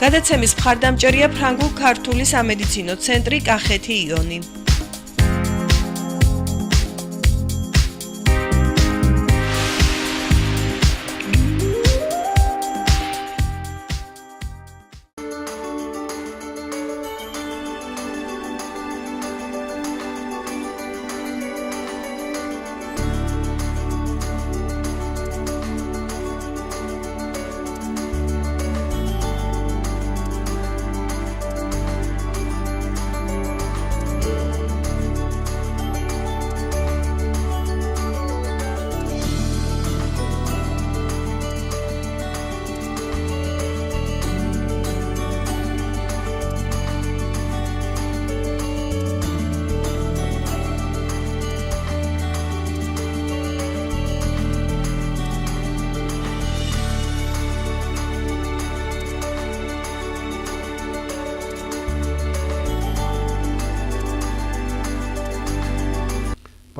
გადაცემის მხარდამჭერია ფრანგულ-ქართული სამედიცინო ცენტრი კახეთი იონი.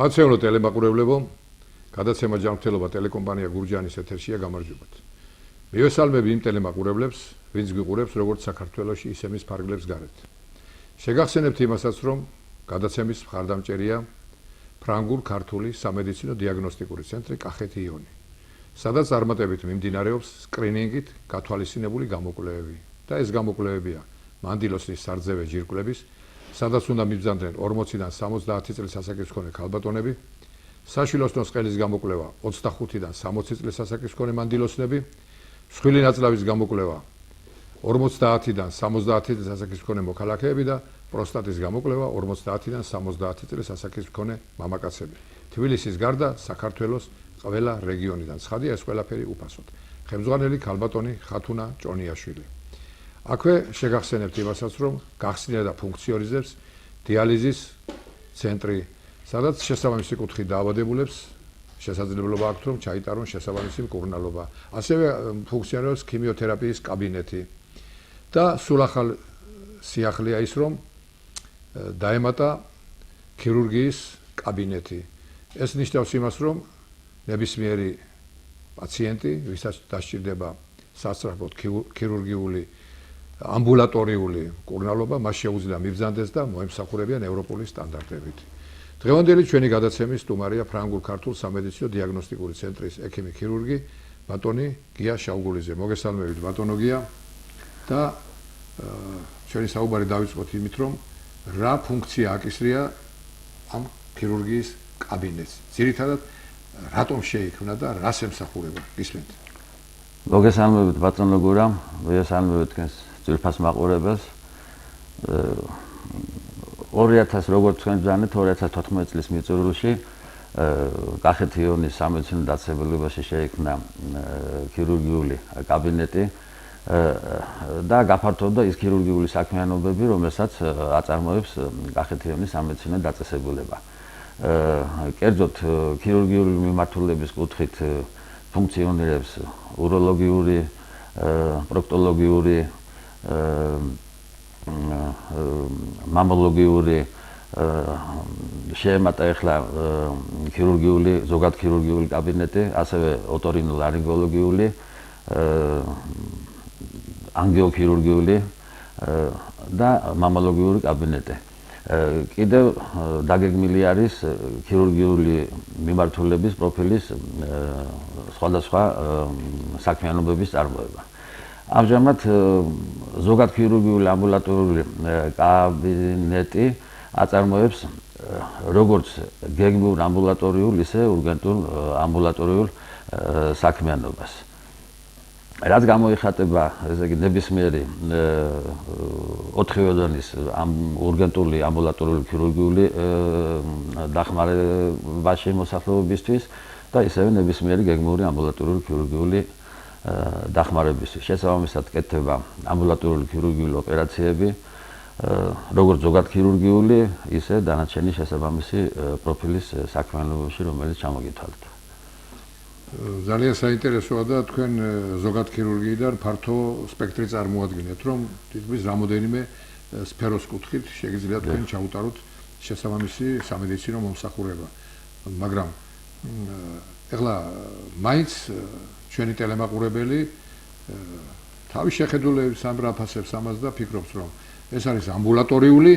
Პაციონო ტელემაყურებლებო, გადაცემა ჯანმრთელობა ტელეკომპანია გურჯაანის ეთერშია, გამარჯობათ. მივესალმები იმ ტელემაყურებლებს, ვინც გვიყურებს როგორც საქართველოში, ისე მის ფარგლებს გარეთ. შეგახსენებთ იმასაც, რომ გადაცემის მხარდამჭერია ფრანგულ-ქართული სამედიცინო დიაგნოსტიკური ცენტრი კახეთი იონი, სადაც წარმატებით მიმდინარეობს სკრინინგით გათვალისწინებული გამოკვლევები და ეს გამოკვლევებია მანდილოსნის სარძევე ჯირკვლების, სადაც უნდა მიბრძანდნენ 40-დან 70 წლის ასაკის მქონე ქალბატონები, საშვილოსნოს ყელის გამოკვლევა 25-დან 60 წლის ასაკის მქონე მანდილოსნები, მსხვილი ნაწლავის გამოკვლევა 50-დან 70 წლის ასაკის მქონე მოქალაქეები და პროსტატის გამოკვლევა 50-დან 70 წლის ასაკის მქონე მამაკაცები. თბილისის გარდა საქართველოს ყველა რეგიონიდან. ცხადია, ეს ყველაფერი უფასოდ. ხელმძღვანელი ქალბატონი ხათუნა ჭონიაშვილი. აქვე შეგახსენებთ იმასაც, რომ გახსნილია და ფუნქციონირებს დიალიზის ცენტრი, სადაც შესაბამისი კუთხით დაავადებულებს შესაძლებლობა აქვთ, რომ ჩაიტარონ შესაბამისი მკურნალობა. ასევე ფუნქციონირებს ქიმიოთერაპიის კაბინეტი და სულ ახალ სიახლეა ის, რომ დაემატა ქირურგიის კაბინეტი. ეს ნიშნავს იმას, რომ ნებისმიერი პაციენტი, ვისაც დასჭირდება სასწრაფოდ ქირურგიული ამბულატორიული მკურნალობა, მას შეუძლია მიბრძანდეს და მოემსახურებიან ევროპული სტანდარტებით. დღევანდელი ჩვენი გადაცემის სტუმარია ფრანგულ-ქართულ სამედიცინო დიაგნოსტიკური ცენტრის ექიმი ქირურგი ბატონი გია შაუგულიძე. მოგესალმებით ბატონო გია და ჩვენი საუბარი დავიწყოთ იმით, რომ რა ფუნქცია აკისრია ამ ქირურგიის კაბინეტს. ძირითადად რატომ შეიქმნა და რას ემსახურება? გისმენთ. მოგესალმებით ბატონო გურა, მოგესალმებით თქვენს ძვირფას მაყურებელს. 2000 როგორც თქვენ ბრძანეთ 2014 წლის მიწურულში კახეთი იონის სამედიცინო დაწესებულებაში შეიქმნა ქირურგიული კაბინეტი და გაფართოვდა ის ქირურგიული საქმიანობები, რომელსაც აწარმოებს კახეთი იონის სამედიცინო დაწესებულება. კერძოდ ქირურგიული მიმართულების კუთხით ფუნქციონირებს უროლოგიური, პროქტოლოგიური, მამოლოგიური, შეემატა ახლა ქირურგიული, ზოგად ქირურგიული კაბინეტი, ასევე ოტორინოლარინგოლოგიური, ანგიოქირურგიული და მამოლოგიური კაბინეტი. კიდევ დაგეგმილი არის ქირურგიული მიმართულების პროფილის სხვადასხვა საქმიანობების წარმოება. ამჟამად ზოგად ქირურგიული ამბულატორიული კაბინეტი აწარმოებს როგორც გეგმიურ ამბულატორიულ, ისე ურგენტულ ამბულატორიულ საქმიანობას. რაც გამოიხატება, ესე იგი, ნებისმიერი 4 დონის ურგენტული ამბულატორიული ქირურგიული დახმარებაში მოსახლეობისთვის და ისევე ნებისმიერი გეგმიური ამბულატორიული ქირურგიული დახმარებისთვის. შესაბამისად კეთდება ამბულატორიული ქირურგიული ოპერაციები, როგორც ზოგად ქირურგიული, ისე დანარჩენი შესაბამისი პროფილის საქმიანობებში, რომელიც ჩამოგითვალეთ. ძალიან საინტერესოა და თქვენ ზოგად ქირურგიიდან ფართო სპექტრი წარმოადგენთ, რომ თითქმის რამოდენიმე სფეროს კუთხით შეგიძლიათ თქვენ ჩაუტაროთ შესაბამისი სამედიცინო მომსახურება. მაგრამ ეხლა მაინც ჩვენი ტელემაყურებელი თავის შეხედულების ამ რაფასებს ამას და ფიქრობს რომ ეს არის ამბულატორიული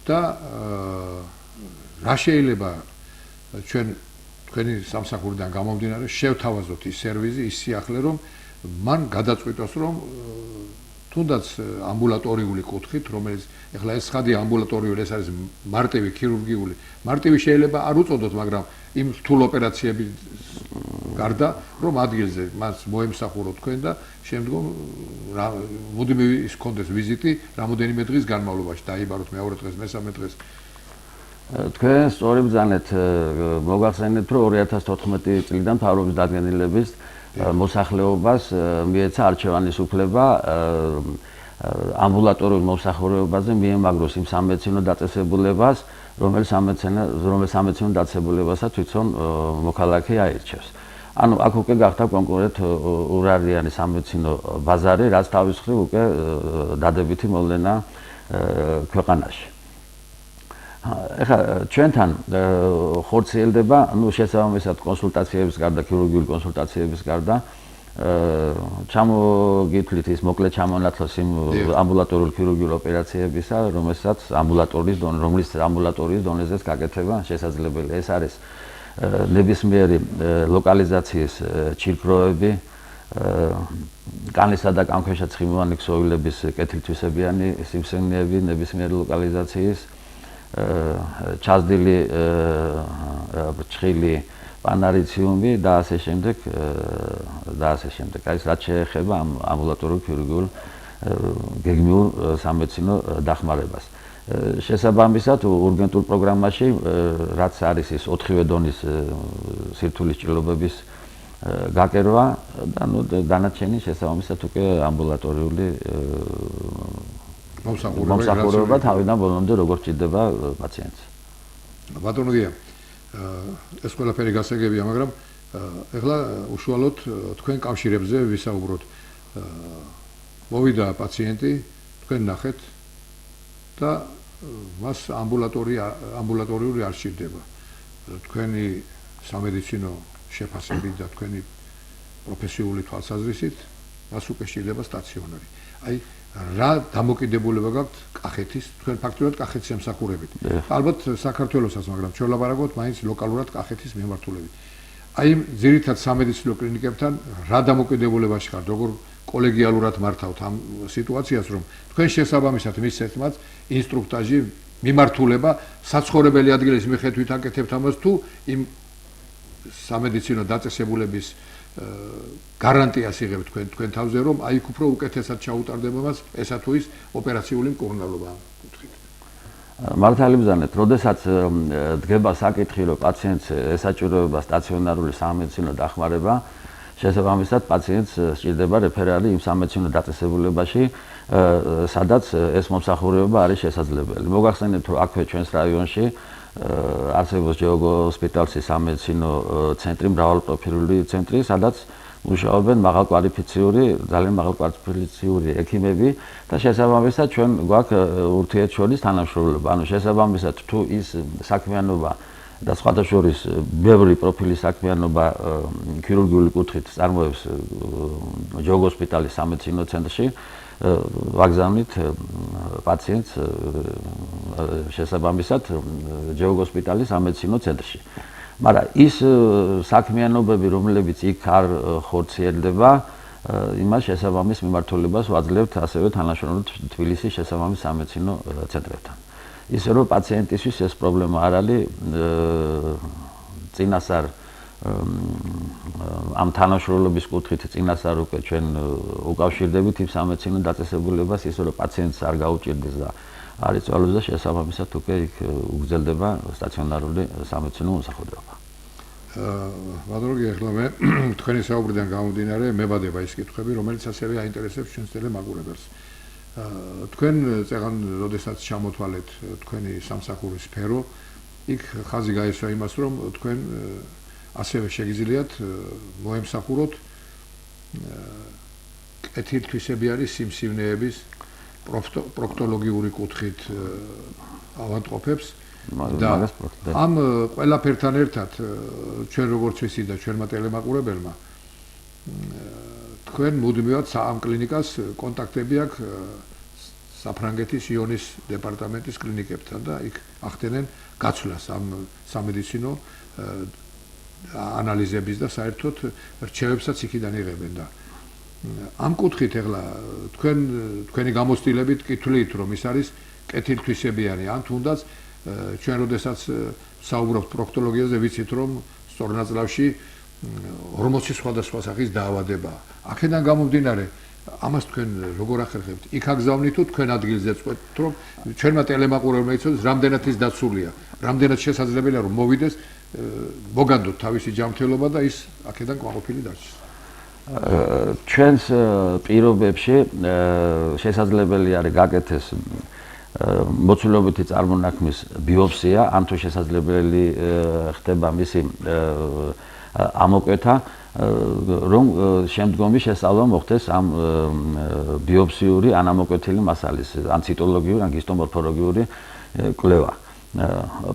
და რა შეიძლება თქვენი სამსახურიდან გამომდინარე შევთავაზოთ ის სერვისი, ის სიახლე რომ მან გადაწყვიტოს რომ თუნდაც ამბულატორიული კუთხით, რომელიც ეხლა ეს ხადია ამბულატორიული, ეს არის მარტივი ქირურგიული. მარტივი შეიძლება არ უწოდოთ, მაგრამ იმ რთულ ოპერაციების გარდა, რომ ადგილზე მას მოემსახუროთ თქვენ და შემდგომ მოდიმე ის კონდეს ვიზიტი რამოდენიმე დღის განმავლობაში, დაიბაროთ მეორე დღეს, მესამე დღეს. თქვენ სწორი ბრძანეთ, მოგახსენეთ, რომ 2014 წლიდან მთავრობის დადგენილების მოსახლეობას მიეცა არჩევანის უფლება ამბულატორიულ მომსახურებაზე მიემაგროს იმ სამედიცინო დაწესებულებას, რომელიც სამედიცინო დაწესებულებასაც თვითონ მოქალაქე აირჩევს. ანუ აქ უკვე გახდა კონკრეტ ურარიანი სამედიცინო ბაზარი, რაც თავის მხრივ უკვე დადებითი მოვლენა ქვეყანაში. ეხლა ჩვენთან ხორციელდება, შესაბამისად კონსულტაციების გარდა, ქირურგიული კონსულტაციების გარდა, ჩამოგითვლით ის მოკლედ ჩამონაცვლას იმ ამბულატორიულ ქირურგიულ ოპერაციებისა, რომლის ამბულატორიის დონეზეც გაკეთება შესაძლებელია. ეს არის ნებისმიერი ლოკალიზაციის ჩირკროები, კანისა და კანქვეშა ცხიმოვანი ქსოვილების კეთილთვისებიანი სიმსივნეები ნებისმიერი ლოკალიზაციის, ჩაზდილი ბრჭყილი პანარიციუმი და ასე შემდეგ. აი ეს რაც შეეხება ამ ამბულატორიულ ქირურგიულ გეგმიურ სამედიცინო დახმარებას. შესაბამისად ურგენტულ პროგრამაში, რაც არის ის 4-ვე დონის სირთულის ჭრილობების გაკერვა და დანარჩენი შესაბამისად უკვე ამბულატორიული მომსახურება თავიდან ბოლომდე როგორ ჭირდება პაციენტს. ბატონო დია, ეს ყველაფერი გასაგებია, მაგრამ ეხლა უშუალოდ თქვენ კავშირებზე ვისაუბროთ. მოვიდა პაციენტი, თქვენ ნახეთ და მას ამბულატორიული არ სჭირდება. თქვენი სამედიცინო შეფასებით და თქვენი პროფესიული თვალსაზრისით მას უკვე სჭირდება სტაციონარი. აი რა დამოკიდებულება გაქვთ კახეთის, თქვენ ფაქტობრივად კახეთის ემსახურებით. ალბათ საქართველოსაც, მაგრამ ჩვენ ვლაპარაკობთ მაინც ლოკალურად კახეთის მიმართულებით. აი ძირითად სამედიცინო კლინიკებთან რა დამოკიდებულებაში ხართ, როგორ კოლეგიალურად მართავთ ამ სიტუაციას, რომ თქვენ შესაბამისად მისცეთ მათ ინსტრუქტაჟი, მიმართულება, საცხოვრებელი ადგილის მიხედვით აკეთებთ ამას თუ იმ სამედიცინო დაწესებულების გარანტიას იღებთ თქვენ თავზე, რომ აი იქ უფრო უკეთესად ჩაუტარდება მას ესა თუ ის ოპერაციული მკურნალობა კუთხით. მართალი ბრძანეთ, როდესაც დგება საკითხი, რომ პაციენტს ესაჭიროება სტაციონარული სამედიცინო დახმარება, შესაბამისად პაციენტს სჭირდება რეფერალი იმ სამედიცინო დაწესებულებაში, სადაც ეს მომსახურება არის შესაძლებელი. მოგახსენებთ, რომ აქვე ჩვენს რაიონში არსებობს ჯეოგოსპიტალსის სამედიცინო ცენტრი, მრავალპროფილური ცენტრი, სადაც მუშაობენ ძალიან მაღალკვალიფიციური ექიმები და შესაბამისად ჩვენ გვაქვს ურთიერთშორის თანამშრომლობა. ანუ შესაბამისად თუ ის საქმიანობა და სხვადასხვა ბევრი პროფილის საქმიანობა ქირურგიული კუთხით წარმოებს ჯეოგოსპიტალის სამედიცინო ცენტრში, ვაგზავნით პაციენტს შესაბამისად ჯეოგოსპიტალის სამედიცინო ცენტრში. მაგრამ ის საქმიანობები, რომლებიც იქ არ ხორციელდება, იმას შესაბამის მიმართულებას ვაძლევთ ასევე თანამშრომლობით თბილისის შესაბამის სამედიცინო ცენტრებთან. ისე რომ პაციენტისთვის ეს პრობლემა არ არის, წინასწარ ამ თანამშრომლობის კუთხით წინასწარ უკვე ჩვენ უკავშირდებით იმ სამედიცინო დაწესებულებას, ისე რომ პაციენტს არ გაუჭირდეს და არ იწვალოს და შესაბამისად უკვე იქ უგრძელდება სტაციონარული სამედიცინო მომსახურება. ბატონო, ეხლა მე თქვენი საუბრიდან გამომდინარე მებადება ის კითხვები, რომელიც ასევე აინტერესებს ჩვენს ტელემაგურებელს. თქვენ წეგან როდესაც ჩამოთვალეთ თქვენი სამსახურის სფერო, იქ ხაზი გაესვა იმას, რომ თქვენ ასევე შეგიძლიათ მოემსახუროთ კეთილთვისებიანი სიმსივნეების პროქტოლოგიური კუთხით ავადმყოფებს და ამ ყველაფერთან ერთად ჩვენ როგორც ვიცით და ჩვენმა ტელემაყურებელმა თქვენ მუდმივად ამ კლინიკას კონტაქტები აქვს საფრანგეთის იონის დეპარტამენტის კლინიკებთან და იქ ახდენენ გაცვლას ამ სამედიცინო ანალიზების და საერთოდ რჩევებსაც იქიდან იღებენ და ამ კუთხით ეხლა თქვენი გამოცდილებით კითხვით რომ ის არის კეთილთვისებიანი ან თუნდაც ჩვენ როდესაც საუბრობთ პროქტოლოგიაზე ვიცით რომ სწორ ნაწლავში 40 სხვადასხვა სახის დაავადებაა. აქედან გამომდინარე ამას თქვენ როგორ ახერხებთ? იქ აგზავნით თუ თქვენ ადგილზე წყვეტთ რომ ჩვენმა ტელემაყურებელმა იცოდეს რამდენად ის დაცულია, რამდენად შესაძლებელია რომ მოვიდეს მოგანდოთ თავისი ჯანმრთელობა და ის აქედან კმაყოფილი დარჩეს. ჩვენს პირობებში შესაძლებელი არის გაკეთდეს მოცულობითი წარმონაქმნის ბიოპსია, ან თუ შესაძლებელი ხდება მისი ამოკვეთა, რომ შემდგომი შესწავლა მოხდეს ამ ბიოპსიური ან ამოკვეთილი მასალის, ან ციტოლოგიური, ან ჰისტომორფოლოგიური კვლევა.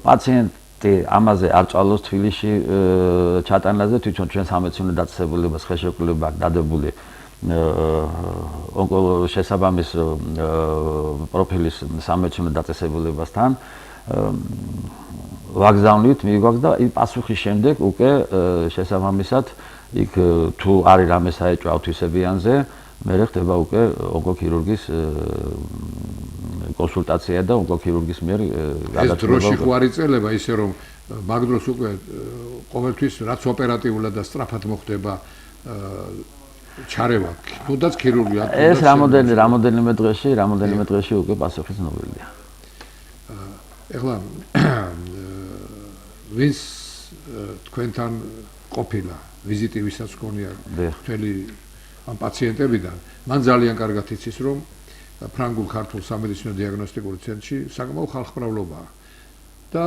პაციენტი ამაზე არ წვალოს თბილისში ჩატანაზე, თვითონ ჩვენ სამედიცინო დაწესებულებას ხელშეკრულება აქვს დადებული შესაბამის პროფილის სამედიცინო დაწესებულებასთან ვაგზავნით მიგვაქვს და პასუხის შემდეგ უკვე შესაბამისად იქ თუ არის რამე საეჭვო ავთვისებიანზე მე ხდება უკვე ონკოქირურგის კონსულტაცია და ონკოქირურგის მიერ გადაწყვეტილება. ეს დროში ხო არ იწელება ისე რომ მაგ დროს უკვე ყოველთვის რაც ოპერატიულად და სწრაფად მოხდება ჩარევა. თუნდაც ქირურგია. ეს რამოდენიმე დღეში უკვე პასუხი ცნობილია. ეხლა ვინც თქვენთან ყოფილა ვიზიტი ვისაც გქონია მთელი ამ პაციენტებიდან მან ძალიან კარგად იცის რომ ფრანგულ ქართულ სამედიცინო დიაგნოსტიკურ ცენტრში საკმაო ხალხმრავლობაა და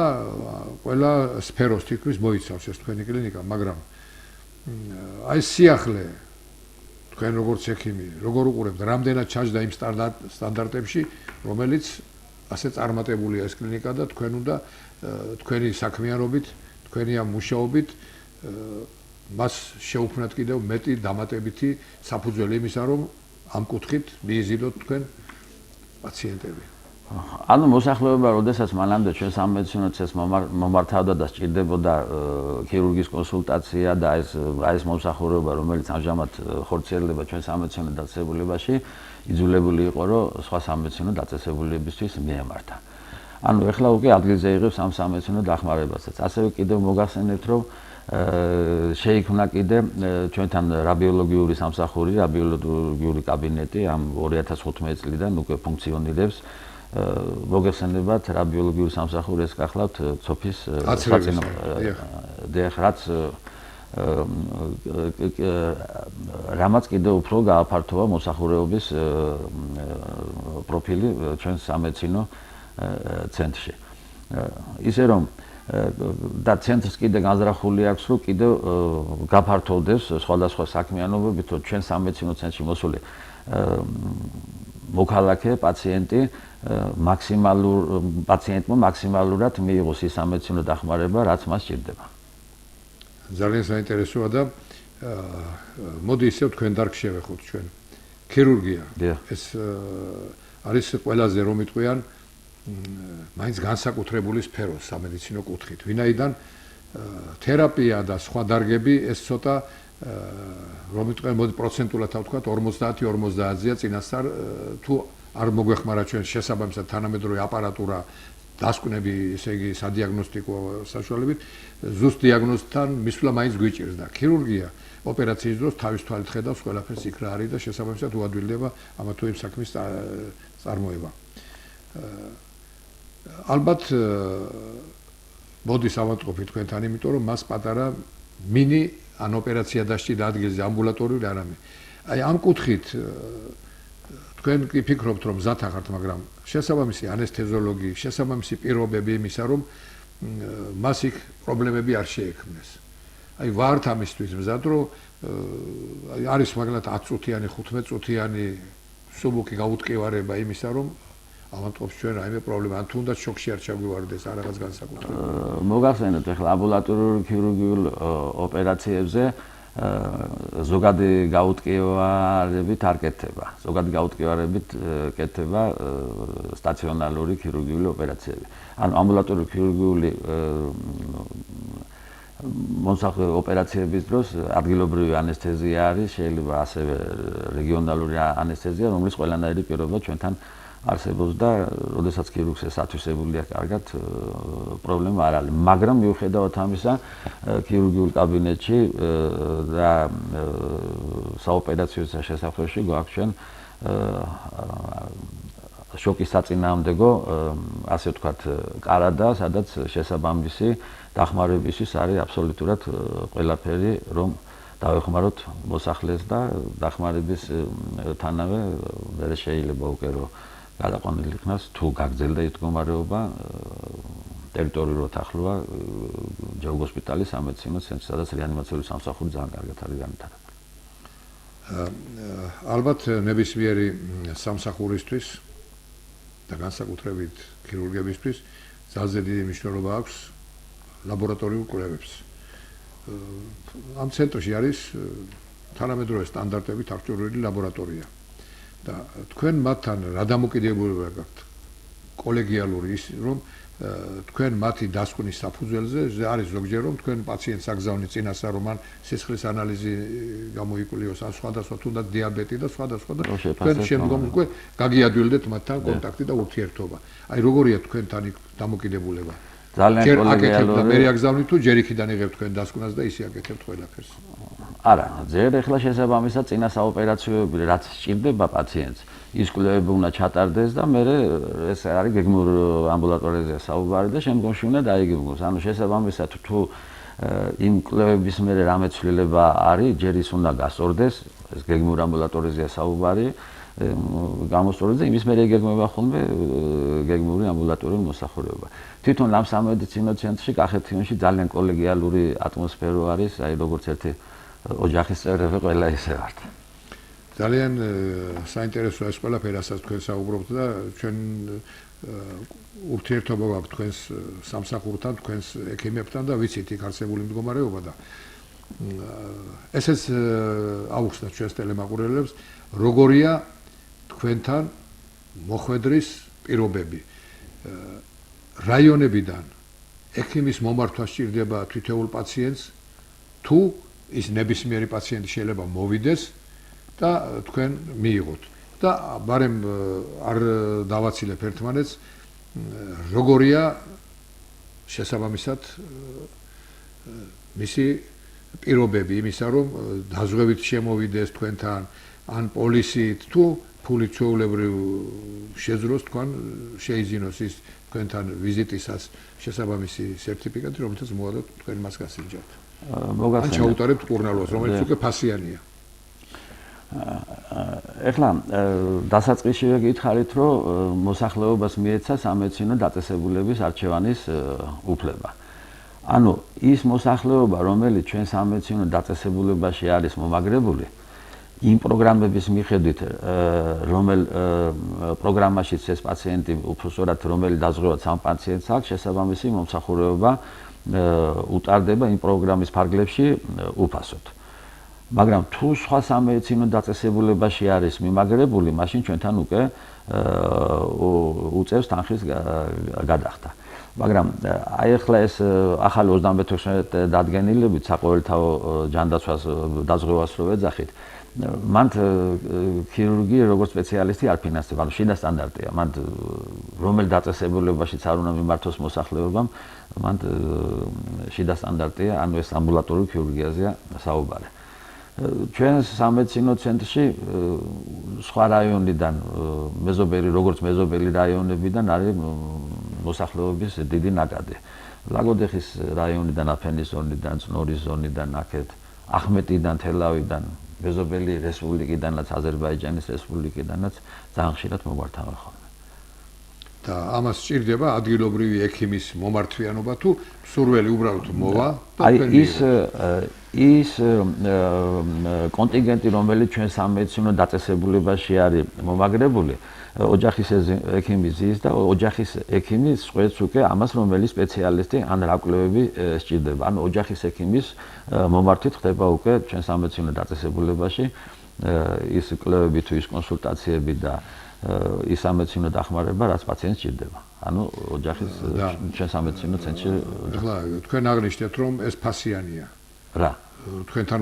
ყველა სფეროს თითქმის მოიცავს ეს თქვენი კლინიკა, მაგრამ აი სიახლე თქვენ როგორც ექიმი როგორ უყურებთ რამდენად ჩაჯდა იმ სტანდარტებში რომელიც ასე წარმატებულია ეს კლინიკა და თქვენ უნდა თქვენი საქმიანობით, თქვენი ამ მუშაობით მას შეუქმნათ კიდევ მეტი დამატებითი საფუძველი იმისა, რომ ამ კუთხით მიიზიდოთ თქვენ პაციენტები. ანუ მოსახლეობა, როდესაც მანამდე ჩვენ სამედიცინო ცენტრს მომართავდა და სჭირდებოდა ქირურგის კონსულტაცია და ეს მომსახურება, რომელიც ამჟამად ხორციელდება ჩვენ სამედიცინო დაწესებულებაში, იძულებული იყო, რომ სხვა სამედიცინო დაწესებულებისთვის მიემართა. ანუ ეხლა უკვე ადგილზე იღებს ამ სამედიცინო დახმარებასაც. ასევე კიდევ მოგახსენებთ, რომ შეიქმნა კიდე ჩვენთან რადიოლოგიური სამსახური, რადიოლოგიური კაბინეტი ამ 2015 წლიდან უკვე ფუნქციონირებს. მოგეხსენებათ რადიოლოგიური სამსახური ეს გახლავთ ცოფის საწინო რაც რამაც კიდე უფრო გააფართოვა მოსახურეობის პროფილი ჩვენ სამედიცინო ცენტრში. ისე რომ და ცენტრს კიდე განზრახული აქვს, რომ კიდე გაფართოვდეს სხვადასხვა საქმიანობებით, რომ ჩვენ სამედიცინო ცენტრში მოსული მოქალაქე პაციენტი პაციენტმა მაქსიმალურად მიიღოს ის სამედიცინო დახმარება, რაც მას სჭირდება. ძალიან საინტერესოა და მოდი ისევ თქვენ დარგ შევეხოთ ჩვენ. ქირურგია. ეს არის ყველაზე რომ იტყვიან მაინც განსაკუთრებული სფერო სამედიცინო კუთხით. ვინაიდან თერაპია და სხვა დარგები ეს ცოტა რომ იტყვიან მოდი პროცენტულად ავთქვათ 50-50-ზეა წინასწარ თუ არ მოგვეხმარა ჩვენ შესაბამისად თანამედროვე აპარატურა დასკვნები, ესე იგი სადიაგნოსტიკო საშუალებით, ზუსტ დიაგნოზთან მისვლა მაინც გვიჭირს და ქირურგია ოპერაციის დროს თავის თვალით ხედავს ყველაფერს იქ რა არის და შესაბამისად უადვილდება ამა თუ იმ საქმის წარმოება. ალბათ მოდის ავადმყოფი თქვენთან, იმიტომ რომ მას პატარა მინი ან ოპერაცია დასჭირდა ადგილზე ამბულატორიული არამე. აი ამ კუთხით თქვენ კი ფიქრობთ რომ მზად ახართ, მაგრამ შესაბამისი ანესთეზოლოგი, შესაბამისი პირობები იმისა, რომ მას იქ პრობლემები არ შეექმნეს. აი ვართ ამისთვის მზად, რომ არის მაგალითად 10 წუთიანი, 15 წუთიანი სუბუქი გაუტყივარება იმისა, რომ ავადმყოფს ჩვენ რაიმე პრობლემა ან თუნდაც შოქში არ ჩაგვივარდეს არ რაღაც განსაკუთრებული. მოგახსენებთ ახლა ამბულატორიულ ქირურგიულ ოპერაციებზე ზოგადი გაუტკივარებით არ კეთდება. ზოგადი გაუტკივარებით კეთდება სტაციონარული ქირურგიული ოპერაციები. ანუ ამბულატორული ქირურგიული მოსახლე ოპერაციების დროს ადგილობრივი ანესთეზია არის, შეიძლება ასევე რეგიონალური ანესთეზია, რომლის ყველანაირი პირობა ჩვენთან არსებობს და როდესაც ქირურგს ეს ათვისებულია კარგად, პრობლემა არ არის. მაგრამ მიუხედავად ამისა, ქირურგიულ კაბინეტში და საოპერაციო შესახვევში გვაქვს ჩვენ შოკის საწინააღმდეგო, ასე ვთქვათ, კარადა, სადაც შესაბამისი დახმარებისთვის არის აბსოლუტურად ყველაფერი, რომ დავეხმაროთ მოსახლეს და დახმარების თანავე ვერ შეიძლება უკვე რომ გადაყვანილი იქნას თუ გაგრძელდა ის მდგომარეობა ტერიტორიულად ახლოა ჯეოგოსპიტალის სამედიცინო ცენტრი, სადაც რეანიმაციული სამსახური ძალიან კარგად არის განვითარებული. ალბათ ნებისმიერი სამსახურისთვის და განსაკუთრებით ქირურგებისთვის ძალზე დიდი მნიშვნელობა აქვს ლაბორატორიულ კვლევებს. ამ ცენტრში არის თანამედროვე სტანდარტებით აღჭურვილი ლაბორატორია და თქვენ მათთან რა დამოკიდებულება გაქვთ კოლეგიალური ის რომ თქვენ მათი დასკვნის საფუძველზე არის ზოგჯერ რომ თქვენ პაციენტს აგზავნით წინასწარ რომ ან სისხლის ანალიზი გამოიკლიოს ან სხვადასხვა თუნდაც დიაბეტი და სხვადასხვა და თქვენ შემდგომ უკვე გაგიადვილდეთ მათთან კონტაქტი და ურთიერთობა. აი როგორია თქვენთან დამოკიდებულება? ძალიან კოლეგიალური მე აგზავნით თუ ჯერ იქიდან იღებთ თქვენ დასკვნას და ისე აკეთებთ ყველაფერს. არა, ჯერ ეხლა შესაბამისად წინა საოპერაციოები რაც სჭირდება პაციენტს, ის კვლევები უნდა ჩატარდეს და მე ეს არის გეგმურ ამბულატორიაზე საუბარი და შემდგომში უნდა დაიგეგმოს. ანუ შესაბამისად თუ იმ კვლევების მერე რამე ცვლილება არის, ჯერ ის უნდა გასწორდეს, ეს გეგმურ ამბულატორიაზე საუბარი გამოსწორდეს და იმის მერე იგეგმება ხოლმე გეგმური ამბულატორიული მოსახურეობა. თვითონ ამ სამედიცინო ცენტრში კახეთიანში ძალიან კოლეგიალური ატმოსფერო არის, აი როგორც ერთი ოჯახის წევრები ყველა ისე ვართ. ძალიან საინტერესოა ეს ყველაფერი, რასაც თქვენ საუბრობთ და ჩვენ ურთიერთობა გვაქვს თქვენს სამსახურთან, თქვენს ექიმებთან და ვიცით იქ არსებული მდგომარეობა და ესეც აუხსნათ ჩვენს ტელემაყურებლებს, როგორია თქვენთან მოხვედრის პირობები. რაიონებიდან ექიმის მომართვა სჭირდება თითოეულ პაციენტს თუ ის ნებისმიერი პაციენტი შეიძლება მოვიდეს და თქვენ მიიღოთ და ბარემ არ დავაცილებ ერთმანეთს როგორია შესაბამისად მისი პირობები იმისა რომ დაზღვევით შემოვიდეს თქვენთან ან პოლისით თუ ფულით ჩვეულებრივ შეძლოს თქვენ შეიძინოს ის თქვენთან ვიზიტისას შესაბამისი სერტიფიკატი რომელსაც მოადოთ თქვენ მას გასინჯათ. ან ჩაუტარებთ კურნალობას რომელიც უკვე ფასიანია. ეხლა დასაწყისშივე გითხარით რომ მოსახლეობას მიეცა სამედიცინო დაწესებულების არჩევანის უფლება. ანუ ის მოსახლეობა რომელიც ჩვენ სამედიცინო დაწესებულებაში არის მომაგრებული იმ პროგრამების მიხედვით რომელ პროგრამაშიც ეს პაციენტი უბრალოდ რომელი დაზღვევაც ამ პაციენტს აქვს შესაბამისი მომსახურება უტარდება იმ პროგრამის ფარგლებში უფასოდ. მაგრამ თუ სხვა სამედიცინო დაწესებულებაში არის მიმაგრებული, მაშინ ჩვენთან უკვე უწევს თანხის გადახდა. მაგრამ აი ახლა ეს ახალი 32 დადგენილებით საყოველთაო ჯანდაცვას დაზღვევას რო ეძახით, მან ქირურგი როგორც სპეციალისტი არ ფინანსდება, ანუ შიდა სტანდარტია. მან რომელ დაწესებულებაშიც არ უნდა მიმართოს მოსახლეობამ, მან შიდა სტანდარტია, ანუ ეს ამბულატორული ქირურგიაზეა საუბარი. ჩვენ სამედიცინო ცენტრში სხვა რაიონიდან მეზობელი როგორც მეზობელი რაიონებიდან არის მოსახლეობის დიდი ნაკადი. ლაგოდეხის რაიონიდან, აფენის ზონიდან, წნორის ზონიდან, აქეთ ახმეტიდან, თელავიდან, მეზობელი რესპუბლიკიდანაც, აზერბაიჯანის რესპუბლიკიდანაც ძალიან ხშირად მოგვართავენ ხოლმე. და ამას სჭირდება ადგილობრივი ექიმის მომართვიანობა თუ სურველი უბრალოდ მოვა და ის კონტინგენტი რომელიც ჩვენ სამედიცინო დაწესებულებაში არის მომაგრებული ოჯახის ექიმი ზის და ოჯახის ექიმი სწორედ უკვე ამას რომელი სპეციალისტი ან რა კვლევები სჭირდება. ანუ ოჯახის ექიმის მომართვით ხდება უკვე ჩვენ სამედიცინო დაწესებულებაში ის კვლევები თუ ის კონსულტაციები და ის სამედიცინო დახმარება, რაც პაციენტს სჭირდება. ანუ ოჯახის ჩვენ სამედიცინო ცენტრში. ახლა თქვენ აღნიშნეთ, რომ ეს ფასიანია. რა? თქვენთან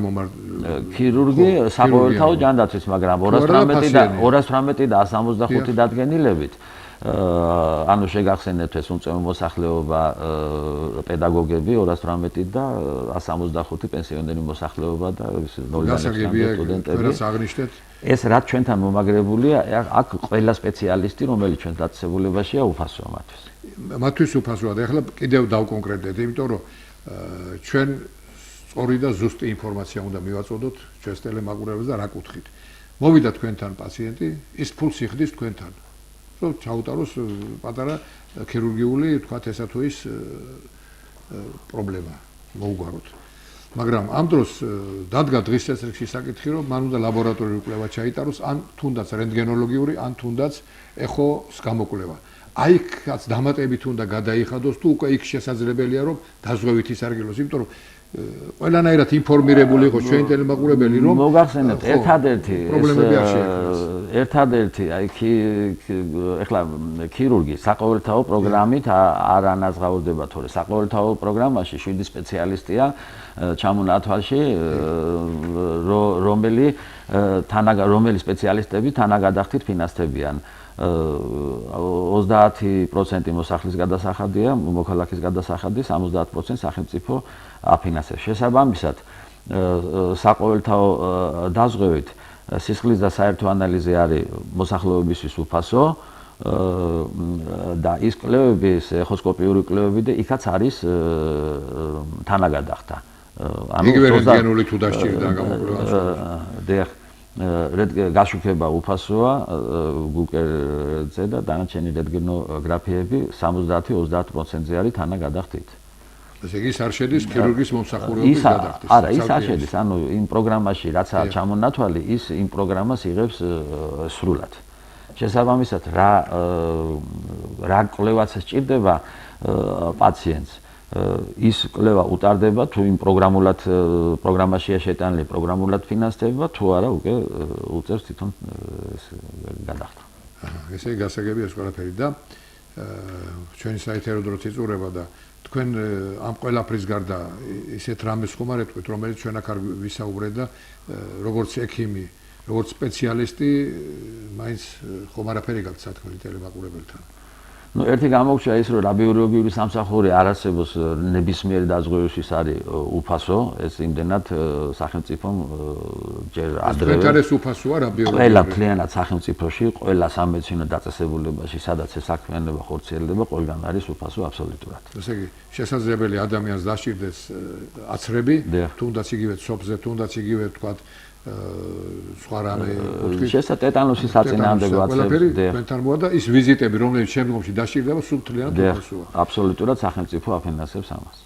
ქირურგი საყოველთაო ჯანდაცვის, მაგრამ 218 და 165 დადგენილებით ანუ შეგახსენებთ ეს უმწვევი მოსახლეობა პედაგოგები 218 და 165 პენსიონერი მოსახლეობა და სტუდენტები. ეს რაც ჩვენთან მომაგრებულია, აქ ყველა სპეციალისტი, რომელიც ჩვენ დაწესებულებაშია, უფასოა მათთვის. მათთვის უფასოა და ახლა კიდევ დავკონკრეტდეთ, იმიტომ რომ ჩვენ სწორი და ზუსტი ინფორმაცია უნდა მივაწოდოთ ჩვენს ტელემაყურებელს და რა კუთხით. მოვიდა თქვენთან პაციენტი, ის ფულს იხდის თქვენთან. რომ ჩაუტაროს პატარა ქირურგიული, თქვათ ესა თუ ის პრობლემა მოუგვაროთ. მაგრამ ამ დროს დადგა დღის წესრიგში საკითხი, რომ მან უნდა ლაბორატორიული კვლევა ჩაიტაროს, ან თუნდაც რენტგენოლოგიური, ან თუნდაც ეხოს გამოკვლევა. აიქაც დამატებით უნდა გადაიხადოს, თუ უკვე იქ შესაძლებელია, რომ დაზღვევით ისარგებლოს, იმიტომ რომ ყველანაირად ინფორმირებული იყოს ჩვენი ტელემაყურებელი, რომ მოგახსენებთ ერთადერთი აი ეხლა ქირურგი საყოველთაო პროგრამით არ ანაზღაურდება, თორე საყოველთაო პროგრამაში 7 სპეციალისტია ჩამონათვალში, რომელი სპეციალისტები თანაგადახდით ფინანსდებიან. 30% მოსახლის გადასახადია, მოქალაქის გადასახადი, 70% სახელმწიფო აფინანსებს. შესაბამისად, საყოველთაო დაზღვევით სისხლის და საერთო ანალიზი არის მოსახლეობისთვის უფასო და ის კვლევები, ეხოსკოპიური კვლევები და იქაც არის თანაგადახდა. იგივე რენტგენული თუ დასჭირდა გამოკვლევა. გაშუქება უფასოა გუკერზე და დანარჩენი რენტგენოგრაფიები 70-30%-ზე არის თანაგადახდით. ესე იგი, ის არ შედის ქირურგის მომსახურების გადახდის. არა, ის არ შედის. ანუ იმ პროგრამაში, რაც არის ჩამონათვალი, ის იმ პროგრამას იღებს სრულად. შესაბამისად, რა კვლევაც სჭირდება პაციენტს, ის კვლევა უტარდება, თუ იმ პროგრამაშია შეტანილი, პროგრამულად ფინანსდება, თუ არა, უკვე უწევს თვითონ გადახდა. ესე იგი, გასაგებია ეს ყველაფერი და ჩვენი საიტი როდესაც იწურება და თქვენ ამ ყველაფრის გარდა ისეთ რამეს ხომ არ ეტყვით, რომელიც ჩვენ აქ არ ვისაუბრეთ და როგორც ექიმი, როგორც სპეციალისტი, მაინც ხომ არაფერი გაქვთ სათქმელი ტელემაყურებელთან. Ну, ერთი გამოგვჩა ის, რომ რადიოლოგიური სამსახური არ არსებობს ნებისმიერი დაზღვევისთვის არის უფასო, ეს იმდენად სახელმწიფომ ჯერ ადრევე. თქვენთან ეს უფასოა რადიოლოგიური. ყველა მთლიანად სახელმწიფოში, ყველა სამედიცინო დაწესებულებაში, სადაც ეს საქმიანობა ხორციელდება, ყველგან არის უფასო აბსოლუტურად. ესე იგი, შესაძლებელი ადამიანს დასჭირდეს აცრები, თუნდაც იგივე ცოფზე, თუნდაც იგივე თქვათ სხვა რამე ტეტანოსის საწინააღმდეგო აცრები თქვენთან მოვა და ის ვიზიტები, რომლებიც შემდგომში დასჭირდება, სულ მთლიანად უფასოა. აბსოლუტურად სახელმწიფო აფინანსებს ამას.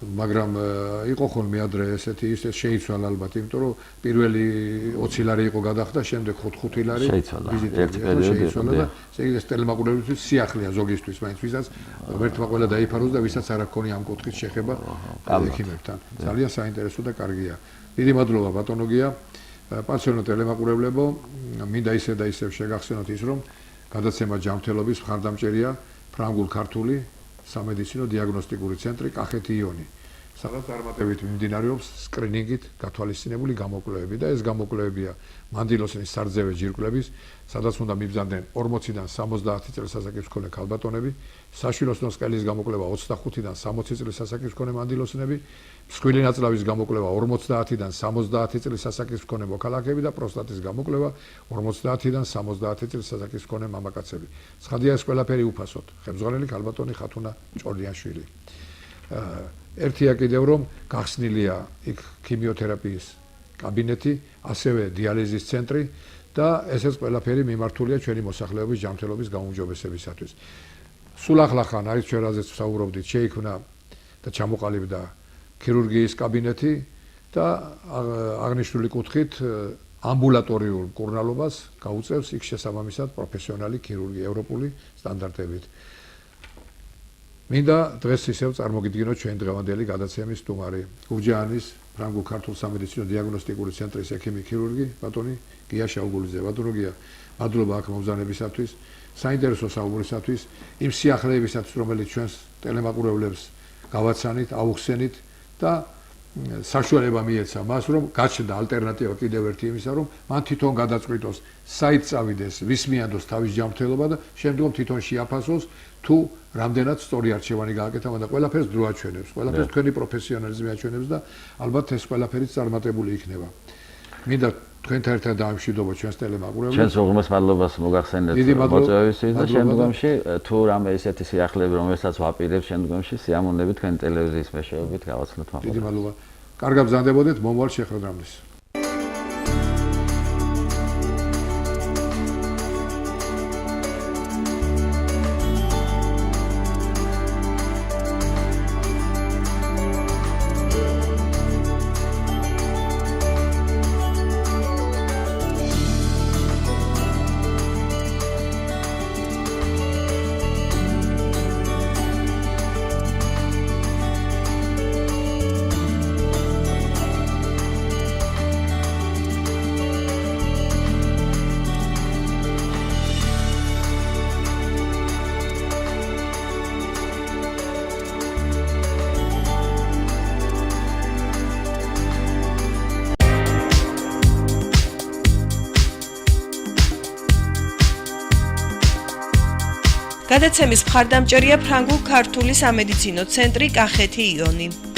მაგრამ იყო ხოლმე ადრე ესეთი ის შეიცვალა ალბათ, იმიტომ რომ პირველი 20 ლარი იყო გადახდა, შემდეგ 5 ლარი ვიზიტები შეიცვალა და ესე იგი ეს ტელემაყურებელთვის სიახლეა ზოგისთვის, მაინც ვისაც ერთმა ყველა დაიფაროს და ვისაც არ აქვს ამ კუთხით შეხება ექიმებთან. ძალიან საინტერესო და კარგია. დიდი მადლობა ბატონო გია. პაციონო ტელემაყურებლებო, მინდა ისე და ისევ შეგახსენოთ ის, რომ გადაცემა ჯანმრთელობის მხარდამჭერია ფრანგულ-ქართული სამედიცინო დიაგნოსტიკური ცენტრი კახეთი იონი, სადაც წარმატებით მიმდინარეობს სკრინინგით გათვალისწინებული გამოკვლევები და ეს გამოკვლევებია მანდილოსნის სარძევე ჯირკვლების, სადაც უნდა მიბრძანდნენ 40-დან 70 წლის ასაკის მქონე ქალბატონები, საშვილოსნოს ყელის გამოკვლევა 25-დან 60 წლის ასაკის მქონე მანდილოსნები, მსხვილი ნაწლავის გამოკვლევა 50-დან 70 წლის ასაკის მქონე მოქალაქეები და პროსტატის გამოკვლევა 50-დან 70 წლის ასაკის მქონე მამაკაცები. ცხადია ეს ყველაფერი უფასოდ. ხემძღვანელი ქალბატონი ხათუნა ჭორლიანშვილი. ერთია კიდევ რომ გახსნილია იქ ქიმიოთერაპიის კაბინეტი, ასევე დიალიზის ცენტრი და ესეც ყველაფერი მიმართულია ჩვენი მოსახლეობის ჯანმრთელობის გაუმჯობესებისათვის. სულ ახლახან არის ჩვენ რაზეც ვსაუბრობდით, შეიქმნა და ჩამოყალიბდა ქირურგიის კაბინეტი და აღნიშნული კუთხით ამბულატორიულ მკურნალობას გაუწევს იქ შესაბამისად პროფესიონალი ქირურგი ევროპული სტანდარტებით. მინდა დღეს ისევ წარმოგიდგინოთ ჩვენ დღევანდელი გადაცემის სტუმარი, გურჯაანის ფრანგულ-ქართულ სამედიცინო დიაგნოსტიკური ცენტრის ექიმი ქირურგი, ბატონი გია შაუგულიძე. ბატონო გია, მადლობა აქ მომზადებისათვის, საინტერესო საუბრისათვის, იმ სიახლეებისათვის, რომელიც ჩვენს ტელემაყურებლებს გავაცანით, აუხსენით და საშუალება მიეცა მას, რომ გაჩნდა ალტერნატივა კიდევ ერთი იმისა, რომ მან თვითონ გადაწყვიტოს, საით წავიდეს, ვის მიანდოს თავის ჯანმრთელობა და შემდგომ თვითონ შეაფასოს, თუ რამდენად სწორი არჩევანი გააკეთა, მაგრამ ყველაფერს დრო აჩვენებს, ყველაფერს თქვენი პროფესიონალიზმი აჩვენებს და ალბათ ეს ყველაფერიც წარმატებული იქნება. მინდა თქვენთან ერთად დაამშვიდობოთ ჩვენს ტელემაყურებლებს. ჩვენს უღრმეს მადლობას მოგახსენებთ მოწვევისთვის და შემდგომში თუ რამე ისეთი სიახლეები, რომელსაც ვაპირებ შემდგომში, სიამოვნებით თქვენი ტელევიზიის მეშვეობით გავაცნოთ მადლობა. დიდი მადლობა. კარგად ბრძანდებოდეთ მომავალ შეხვედრამდე. გადაცემის მხარდამჭერია ფრანგულ-ქართული სამედიცინო ცენტრი კახეთი იონი.